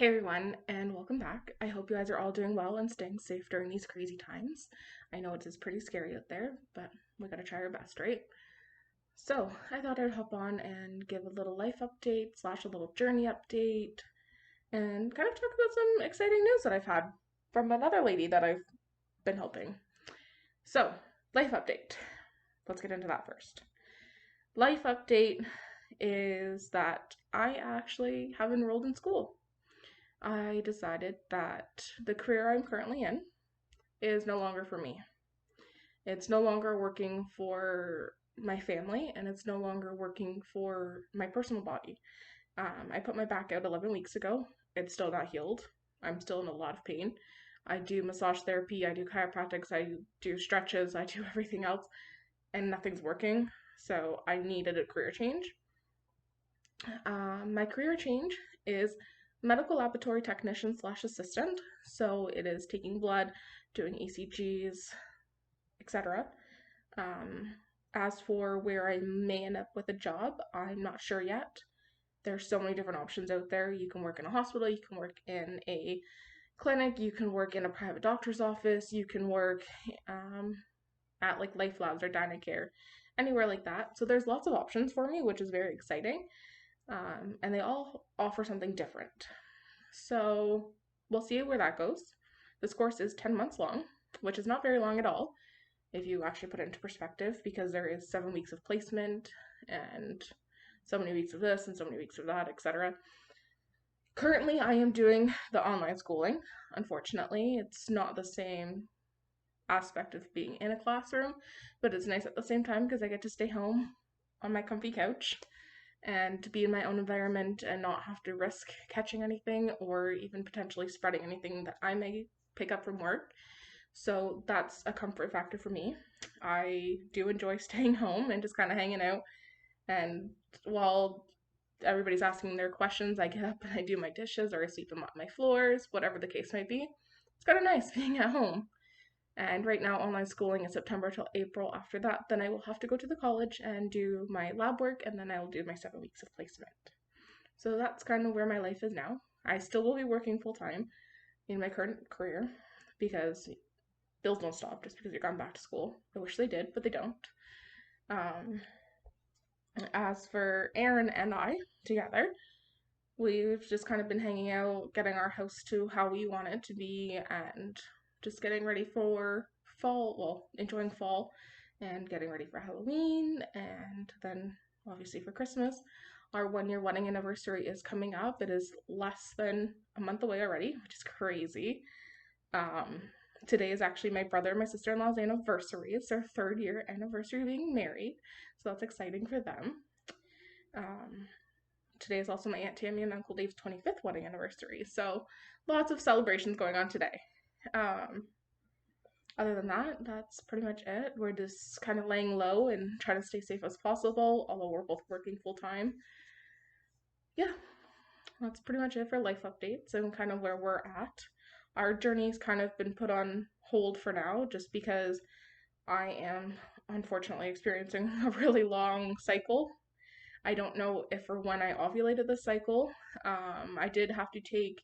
Hey everyone, and welcome back. I hope you guys are all doing well and staying safe during these crazy times. I know it is pretty scary out there, but we gotta try our best, right? So, I thought I'd hop on and give a little life update slash a little journey update and kind of talk about some exciting news that I've had from another lady that I've been helping. So, life update. Let's get into that first. Life update is that I actually have enrolled in school. I decided that the career I'm currently in is no longer for me. It's no longer working for my family and it's no longer working for my personal body. I put my back out 11 weeks ago. It's still not healed. I'm still in a lot of pain. I do massage therapy, I do chiropractics, I do stretches, I do everything else, and nothing's working. So I needed a career change. My career change is medical laboratory technician slash assistant. So it is taking blood, doing ECGs, etc. Um, as for where I may end up with a job, I'm not sure yet. There's so many different options out there. You can work in a hospital, you can work in a clinic, you can work in a private doctor's office, you can work at like Life Labs or Dynacare, anywhere like that. So there's lots of options for me, which is very exciting. And they all offer something different. So we'll see where that goes. This course is 10 months long, which is not very long at all if you actually put it into perspective, because there is 7 weeks of placement and so many weeks of this and so many weeks of that, etc. Currently, I am doing the online schooling. Unfortunately, it's not the same aspect of being in a classroom, but it's nice at the same time because I get to stay home on my comfy couch and to be in my own environment and not have to risk catching anything or even potentially spreading anything that I may pick up from work. So that's a comfort factor for me. I do enjoy staying home and just kind of hanging out. And while everybody's asking their questions, I get up and I do my dishes or I sweep them up my floors, whatever the case may be. It's kind of nice being at home. And right now, online schooling is September till April. After that, then I will have to go to the college and do my lab work, and then I will do my 7 weeks of placement. So that's kind of where my life is now. I still will be working full time in my current career because bills don't stop just because you're going back to school. I wish they did, but they don't. Um, as for Aaron and I together, we've just kind of been hanging out, getting our house to how we want it to be, and just getting ready for fall. Well, enjoying fall and getting ready for Halloween, and then obviously for Christmas. Our 1 year wedding anniversary is coming up. It is less than a month away already, which is crazy. Um, Today is actually my brother and my sister in law's anniversary. It's their 3rd year anniversary of being married, so that's exciting for them. Um, Today is also my Aunt Tammy and Uncle Dave's 25th wedding anniversary, so lots of celebrations going on today. Um, Other than that, that's pretty much it. We're just kind of laying low and trying to stay safe as possible, although we're both working full time. Yeah, that's pretty much it for life updates and kind of where we're at. Our journey's kind of been put on hold for now just because I am unfortunately experiencing a really long cycle. I don't know if or when I ovulated this cycle. I did have to take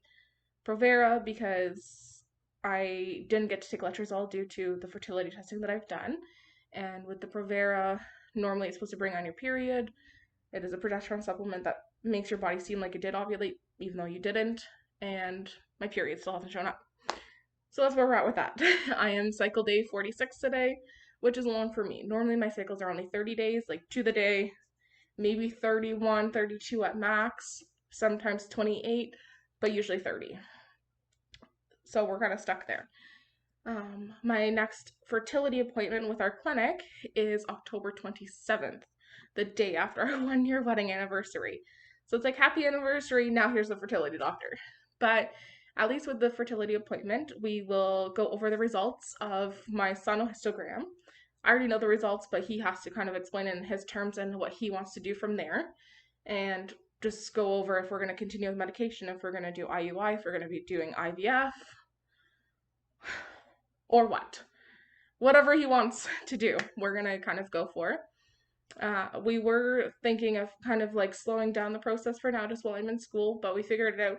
Provera because I didn't get to take letrozole due to the fertility testing that I've done. And with the Provera, normally it's supposed to bring on your period. It is a progesterone supplement that makes your body seem like it did ovulate, even though you didn't. And my period still hasn't shown up. So that's where we're at with that. I am cycle day 46 today, which is long for me. Normally my cycles are only 30 days, like to the day, maybe 31, 32 at max, sometimes 28, but usually 30. So we're kind of stuck there. My next fertility appointment with our clinic is October 27th, the day after our 1 year wedding anniversary. So it's like, happy anniversary, now here's the fertility doctor. But at least with the fertility appointment, we will go over the results of my sonohystogram. I already know the results, but he has to kind of explain it in his terms and what he wants to do from there. And just go over if we're going to continue with medication, if we're going to do IUI, if we're going to be doing IVF, or what. Whatever he wants to do, we're going to kind of go for. We were thinking of kind of like slowing down the process for now just while I'm in school, but we figured it out.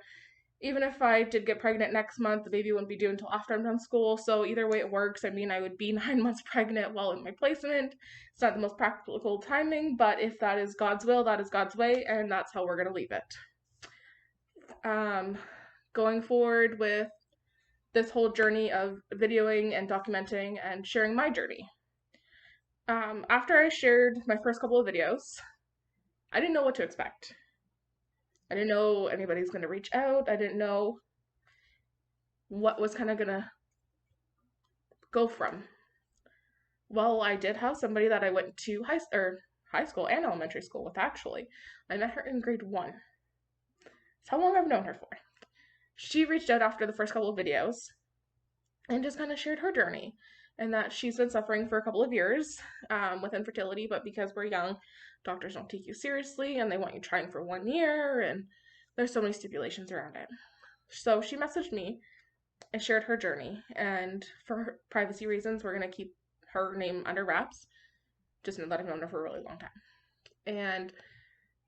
even if I did get pregnant next month, the baby wouldn't be due until after I'm done school. So either way it works. I mean, I would be 9 months pregnant while in my placement. It's not the most practical timing, but if that is God's will, that is God's way, and that's how we're going to leave it. Going forward with this whole journey of videoing and documenting and sharing my journey. After I shared my first couple of videos, I didn't know what to expect. I didn't know anybody's going to reach out. I didn't know what was kind of going to go from. Well, I did have somebody that I went to high school and elementary school with, actually. I met her in grade 1. That's how long I've known her for. She reached out after the first couple of videos and just kind of shared her journey, and that she's been suffering for a couple of years with infertility, but because we're young, doctors don't take you seriously and they want you trying for 1 year, and there's so many stipulations around it. So she messaged me and shared her journey, and for privacy reasons, we're going to keep her name under wraps, just know that I've known her for a really long time. And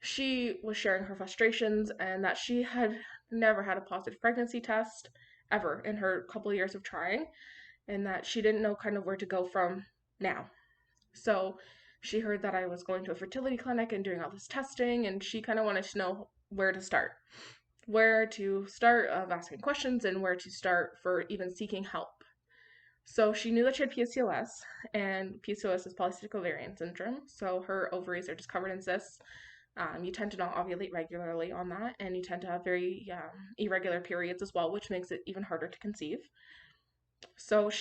she was sharing her frustrations and that she had never had a positive pregnancy test ever in her couple of years of trying, and that she didn't know kind of where to go from now. So she heard that I was going to a fertility clinic and doing all this testing, and she kind of wanted to know where to start of asking questions, and where to start for even seeking help. So she knew that she had PCOS, and PCOS is polycystic ovarian syndrome. So her ovaries are just covered in cysts. You tend to not ovulate regularly on that, and you tend to have very irregular periods as well, which makes it even harder to conceive. So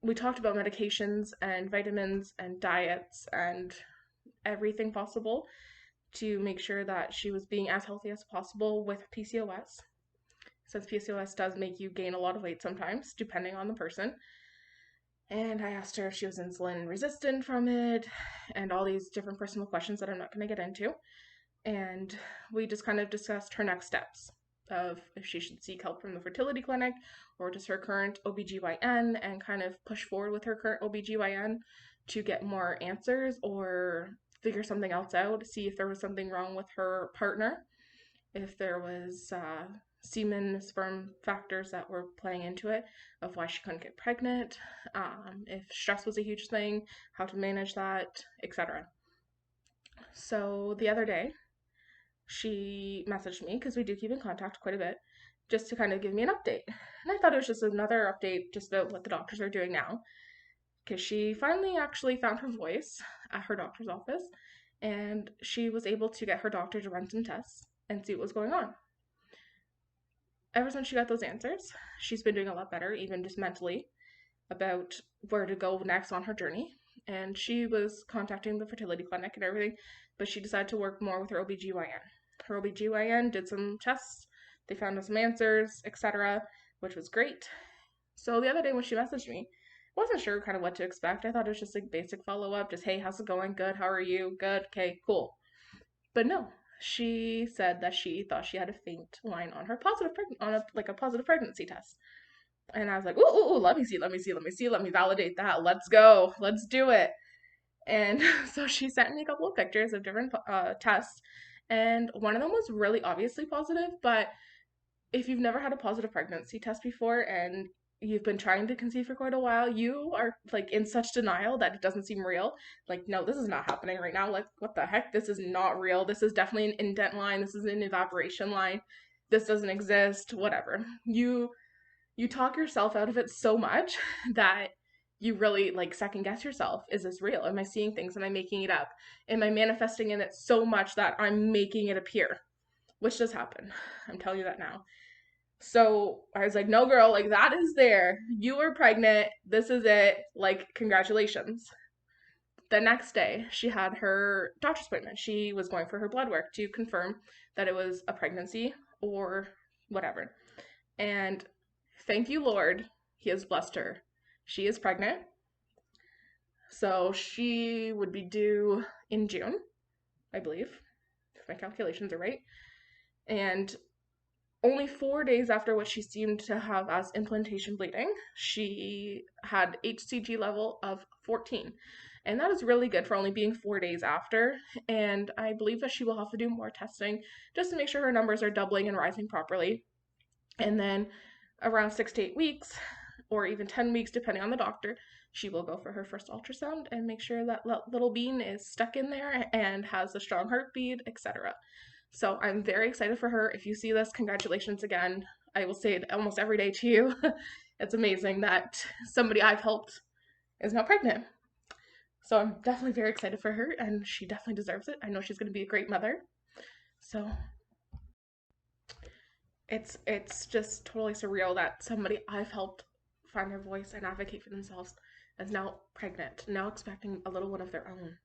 we talked about medications and vitamins and diets and everything possible to make sure that she was being as healthy as possible with PCOS, since PCOS does make you gain a lot of weight sometimes, depending on the person. And I asked her if she was insulin resistant from it, and all these different personal questions that I'm not going to get into. And we just kind of discussed her next steps of if she should seek help from the fertility clinic or just her current OBGYN, and kind of push forward with her current OBGYN to get more answers or figure something else out, see if there was something wrong with her partner, if there was semen, sperm factors that were playing into it of why she couldn't get pregnant, if stress was a huge thing, how to manage that, etc. So the other day, she messaged me, because we do keep in contact quite a bit, just to kind of give me an update. And I thought it was just another update just about what the doctors are doing now, because she finally actually found her voice at her doctor's office, and she was able to get her doctor to run some tests and see what was going on. Ever since she got those answers, she's been doing a lot better, even just mentally, about where to go next on her journey. And she was contacting the fertility clinic and everything, but she decided to work more with her OBGYN. Her OBGYN did some tests, they found us some answers, etc., which was great. So the other day when she messaged me, I wasn't sure kind of what to expect. I thought it was just like basic follow-up, just, hey, how's it going? Good, how are you? Good, okay, cool. But no, she said that she thought she had a faint line on her a positive pregnancy test. And I was like, ooh, let me see, let me validate that. Let's go, let's do it. And so she sent me a couple of pictures of different tests, and one of them was really obviously positive. But if you've never had a positive pregnancy test before and you've been trying to conceive for quite a while, you are like in such denial that it doesn't seem real. Like, no, this is not happening right now. Like, what the heck? This is not real. This is definitely an indent line. This is an evaporation line. This doesn't exist. Whatever. You talk yourself out of it so much that you really like second guess yourself. Is this real? Am I seeing things? Am I making it up? Am I manifesting in it so much that I'm making it appear? Which does happen. I'm telling you that now. So I was like, no, girl, like that is there. You were pregnant. This is it. Like, congratulations. The next day, she had her doctor's appointment. She was going for her blood work to confirm that it was a pregnancy or whatever. And thank you, Lord, He has blessed her. She is pregnant. So she would be due in June, I believe, if my calculations are right. And only 4 days after what she seemed to have as implantation bleeding, she had HCG level of 14. And that is really good for only being 4 days after. And I believe that she will have to do more testing just to make sure her numbers are doubling and rising properly. And then around 6 to 8 weeks, or even 10 weeks, depending on the doctor, she will go for her first ultrasound and make sure that little bean is stuck in there and has a strong heartbeat, etc. So I'm very excited for her. If you see this, congratulations again. I will say it almost every day to you. It's amazing that somebody I've helped is now pregnant. So I'm definitely very excited for her, and she definitely deserves it. I know she's going to be a great mother. So it's just totally surreal that somebody I've helped find their voice and advocate for themselves is now pregnant, now expecting a little one of their own,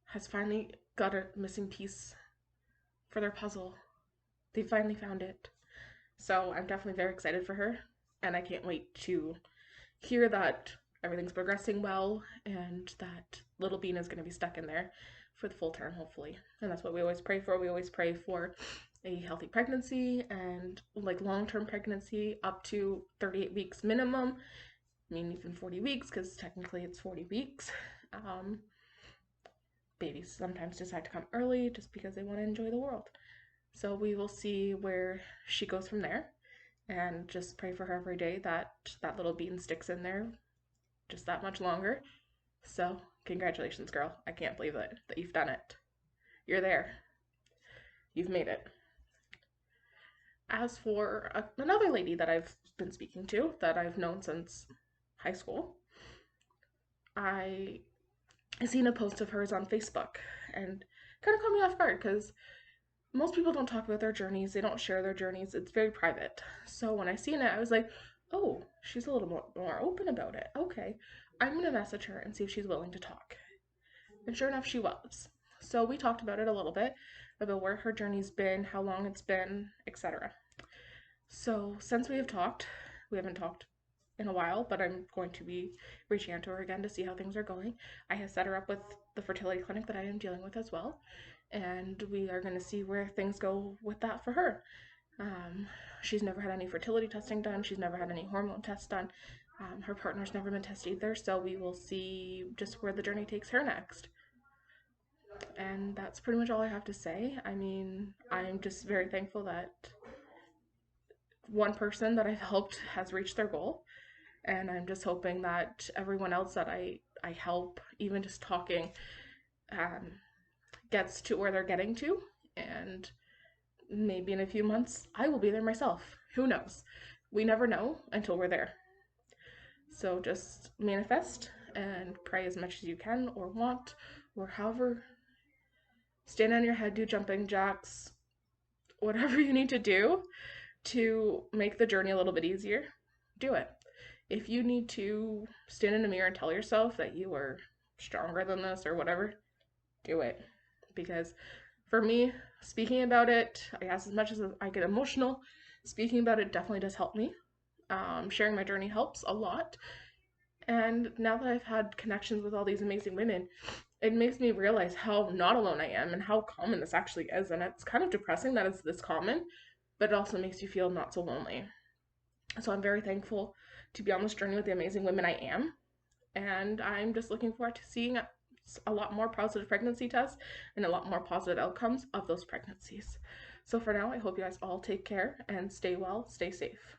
has finally got a missing piece for their puzzle. They finally found it. So I'm definitely very excited for her, and I can't wait to hear that everything's progressing well and that little bean is going to be stuck in there for the full term, hopefully. And that's what we always pray for. We always pray for a healthy pregnancy and like long-term pregnancy up to 38 weeks minimum. I mean, even 40 weeks, because technically it's 40 weeks. Babies sometimes decide to come early just because they want to enjoy the world. So we will see where she goes from there, and just pray for her every day that that little bean sticks in there just that much longer. So congratulations, girl. I can't believe it that you've done it. You're there. You've made it. As for another lady that I've been speaking to, that I've known since high school, I seen a post of hers on Facebook and kind of caught me off guard because most people don't talk about their journeys. They don't share their journeys. It's very private. So when I seen it, I was like, oh, she's a little more open about it. Okay, I'm going to message her and see if she's willing to talk. And sure enough, she was. So we talked about it a little bit, about where her journey's been, how long it's been, etc. So since we haven't talked in a while, but I'm going to be reaching out to her again to see how things are going. I have set her up with the fertility clinic that I am dealing with as well, and we are going to see where things go with that for her. She's never had any fertility testing done. She's never had any hormone tests done. Her partner's never been tested either, so we will see just where the journey takes her next. And that's pretty much all I have to say. I mean, I'm just very thankful that one person that I've helped has reached their goal. And I'm just hoping that everyone else that I help, even just talking, um, gets to where they're getting to. And maybe in a few months, I will be there myself. Who knows? We never know until we're there. So just manifest and pray as much as you can or want, or however. Stand on your head, do jumping jacks, whatever you need to do to make the journey a little bit easier, do it. If you need to stand in a mirror and tell yourself that you are stronger than this or whatever, do it. Because for me, speaking about it, I guess as much as I get emotional, speaking about it definitely does help me. Sharing my journey helps a lot. And now that I've had connections with all these amazing women, it makes me realize how not alone I am and how common this actually is. And it's kind of depressing that it's this common, but it also makes you feel not so lonely. So I'm very thankful to be on this journey with the amazing women I am. And I'm just looking forward to seeing a lot more positive pregnancy tests and a lot more positive outcomes of those pregnancies. So for now, I hope you guys all take care and stay well, stay safe.